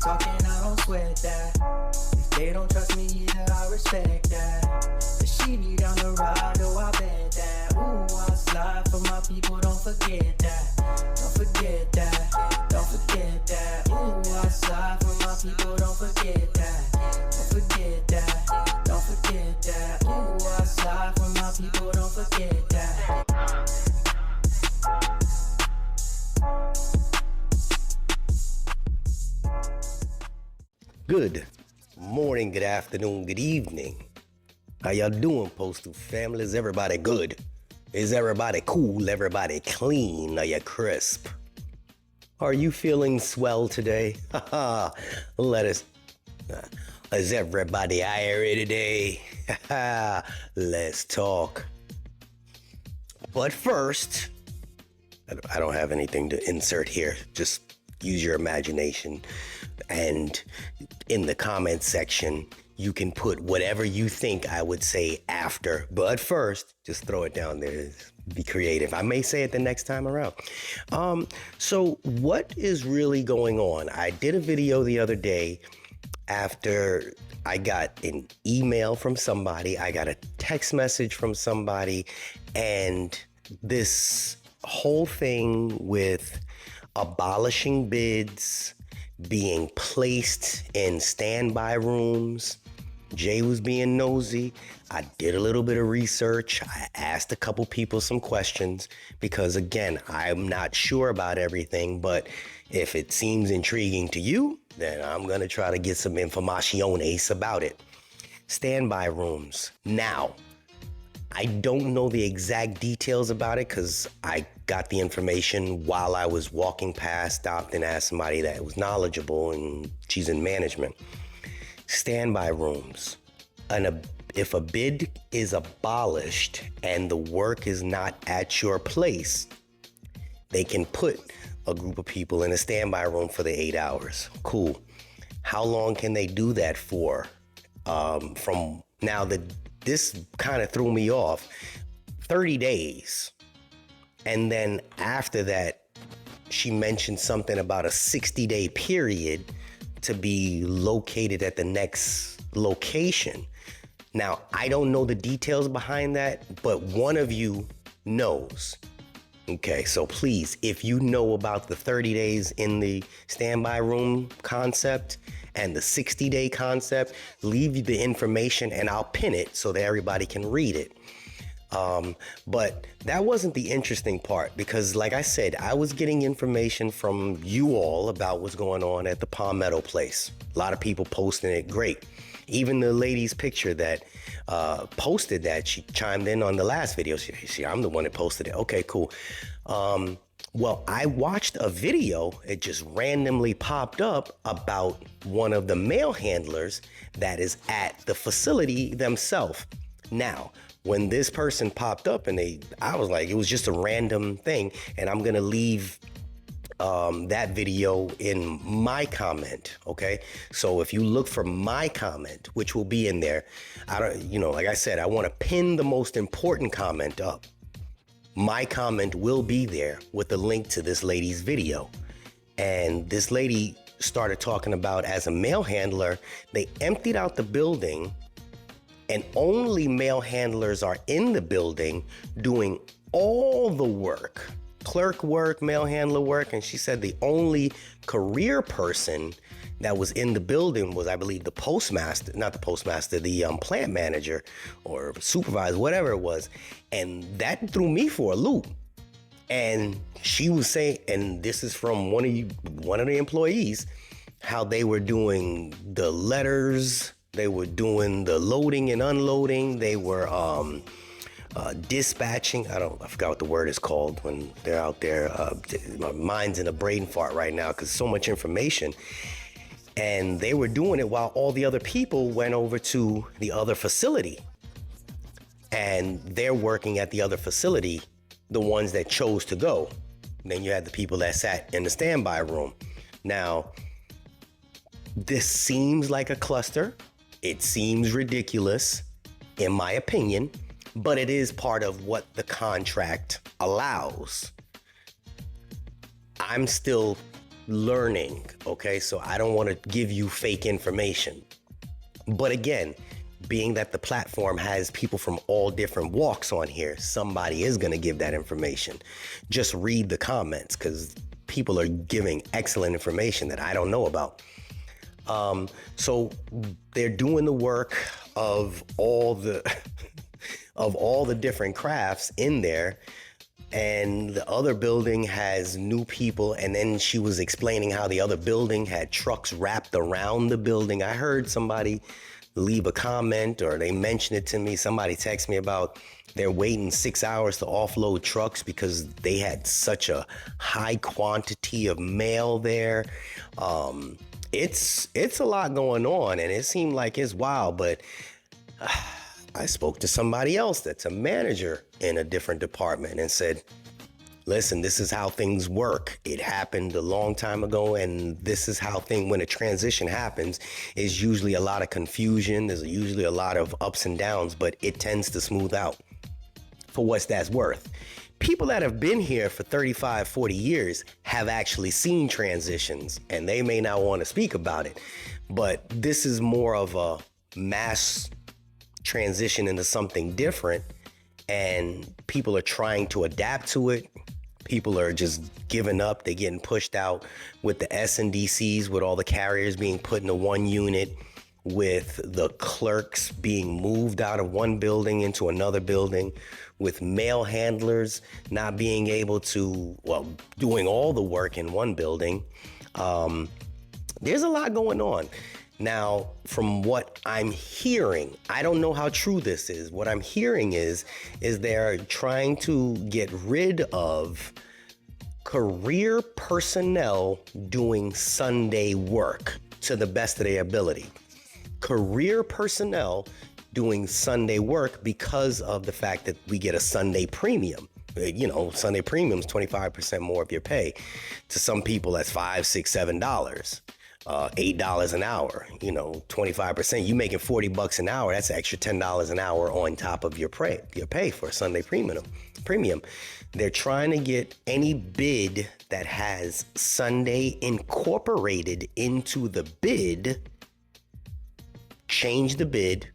talking, I don't sweat that. If they don't trust me either, I respect that. But she need down the ride, oh I bet that. Ooh, I slide for my people, don't forget that. Don't forget that, don't forget that. Ooh, I slide for my people, don't forget that. Don't forget that, don't forget that. Ooh, I slide for my people, don't forget that. Good morning, good afternoon, good evening. How y'all doing, Postal family? Is everybody good? Is everybody cool? Everybody clean? Are you crisp? Are you feeling swell today? Let us. Is everybody irie today? Let's talk. But first, I don't have anything to insert here. Just use your imagination. And in the comment section, you can put whatever you think I would say after. But first, just throw it down there. Be creative. I may say it the next time around. So what is really going on? I did a video the other day after I got an email from somebody. I got a text message from somebody. And this whole thing with abolishing bids, being placed in standby rooms. Jay was being nosy. I did a little bit of research. I asked a couple people some questions because, again, I'm not sure about everything, but if it seems intriguing to you, then I'm going to try to get some informaciones about it. Standby rooms. Now, I don't know the exact details about it because I got the information while I was walking past, stopped and asked somebody that was knowledgeable, and she's in management. Standby rooms. If a bid is abolished and the work is not at your place, they can put a group of people in a standby room for the 8 hours. Cool. How long can they do that for? From now, this kind of threw me off. 30 days. And then after that, she mentioned something about a 60-day period to be located at the next location. Now, I don't know the details behind that, but one of you knows. Okay, so please, if you know about the 30 days in the standby room concept and the 60-day concept, leave the information and I'll pin it so that everybody can read it. But that wasn't the interesting part because, like I said, I was getting information from you all about what's going on at the Palmetto place. A lot of people posting it. Great. Even the lady's picture that posted that, she chimed in on the last video. I'm the one that posted it. Okay, cool. Well, I watched a video, it just randomly popped up about one of the mail handlers that is at the facility themselves. Now, when this person popped up and I was like, it was just a random thing, and I'm gonna leave that video in my comment, okay? So if you look for my comment, which will be in there, like I said, I want to pin the most important comment up. My comment will be there with the link to this lady's video. And this lady started talking about, as a mail handler, they emptied out the building and only mail handlers are in the building doing all the work, clerk work, mail handler work. And she said the only career person that was in the building was, I believe, the plant manager or supervisor, whatever it was. And that threw me for a loop. And she was saying, and this is from one of the employees, how they were doing the letters, they were doing the loading and unloading, they were dispatching. I forgot what the word is called when they're out there. My mind's in a brain fart right now because so much information. And they were doing it while all the other people went over to the other facility. And they're working at the other facility, the ones that chose to go. And then you had the people that sat in the standby room. Now, this seems like a cluster. It seems ridiculous, in my opinion, but it is part of what the contract allows. I'm still learning, okay? So I don't want to give you fake information. But again, being that the platform has people from all different walks on here, somebody is going to give that information. Just read the comments, because people are giving excellent information that I don't know about. So they're doing the work of all the of all the different crafts in there, and the other building has new people. And then she was explaining how the other building had trucks wrapped around the building. I heard somebody leave a comment, or they mentioned it to me. Somebody texted me about they're waiting 6 hours to offload trucks because they had such a high quantity of mail there. It's a lot going on, and it seemed like it's wild, but I spoke to somebody else that's a manager in a different department and said, listen, this is how things work. It happened a long time ago, and this is how when a transition happens, is usually a lot of confusion. There's usually a lot of ups and downs, but it tends to smooth out for what that's worth. People that have been here for 35, 40 years have actually seen transitions, and they may not want to speak about it, but this is more of a mass transition into something different, and people are trying to adapt to it. People are just giving up. They're getting pushed out with the SNDCs, with all the carriers being put into one unit, with the clerks being moved out of one building into another building, with mail handlers not being able to, well, doing all the work in one building. There's a lot going on. Now, from what I'm hearing, I don't know how true this is. What I'm hearing is they're trying to get rid of career personnel doing Sunday work to the best of their ability. Career personnel doing Sunday work because of the fact that we get a Sunday premium. You know, Sunday premium is 25% more of your pay. To some people, that's $5, $6, $7. $8 an hour, 25%. You making $40 an hour, that's an extra $10 an hour on top of your pay for a Sunday premium. They're trying to get any bid that has Sunday incorporated into the bid, change the bid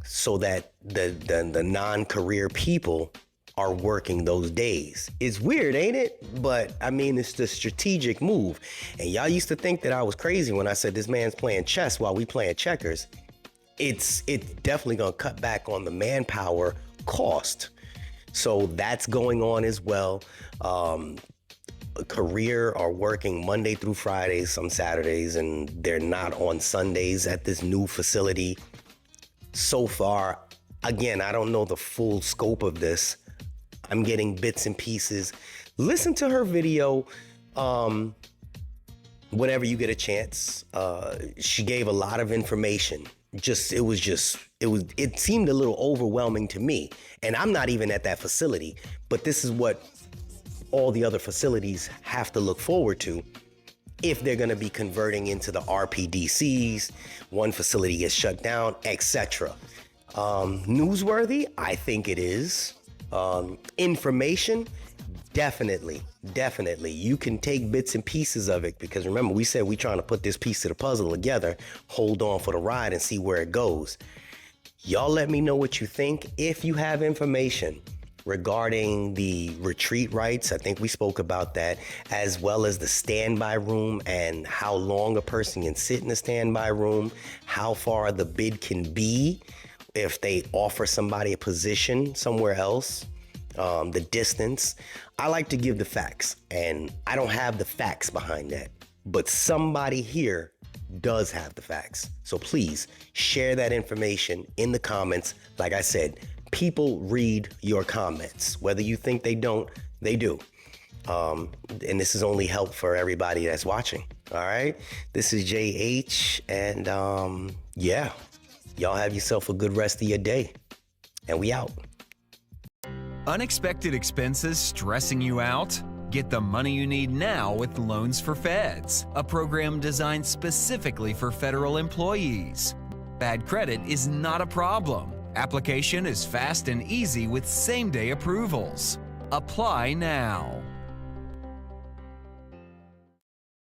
so that the non-career people are working those days. It's weird, ain't it? But I mean, it's the strategic move. And y'all used to think that I was crazy when I said this man's playing chess while we playing checkers. It's definitely gonna cut back on the manpower cost. So that's going on as well. Career are working Monday through Fridays, some Saturdays, and they're not on Sundays at this new facility. So far, again, I don't know the full scope of this. I'm getting bits and pieces. Listen to her video whenever you get a chance. She gave a lot of information. It seemed a little overwhelming to me. And I'm not even at that facility, but this is what all the other facilities have to look forward to if they're gonna be converting into the RPDCs, one facility gets shut down, etc. Newsworthy, I think it is. Information, definitely. You can take bits and pieces of it, because remember, we said we're trying to put this piece of the puzzle together, hold on for the ride and see where it goes. Y'all let me know what you think. If you have information regarding the retreat rights, I think we spoke about that, as well as the standby room and how long a person can sit in the standby room, how far the bid can be if they offer somebody a position somewhere else, the distance. I like to give the facts, and I don't have the facts behind that, but somebody here does have the facts. So please share that information in the comments. Like I said, people read your comments. Whether you think they don't, they do. And this is only help for everybody that's watching. All right. This is JH, and yeah, y'all have yourself a good rest of your day, and we out. Unexpected expenses stressing you out? Get the money you need now with Loans for Feds, a program designed specifically for federal employees. Bad credit is not a problem. Application is fast and easy with same-day approvals. Apply now.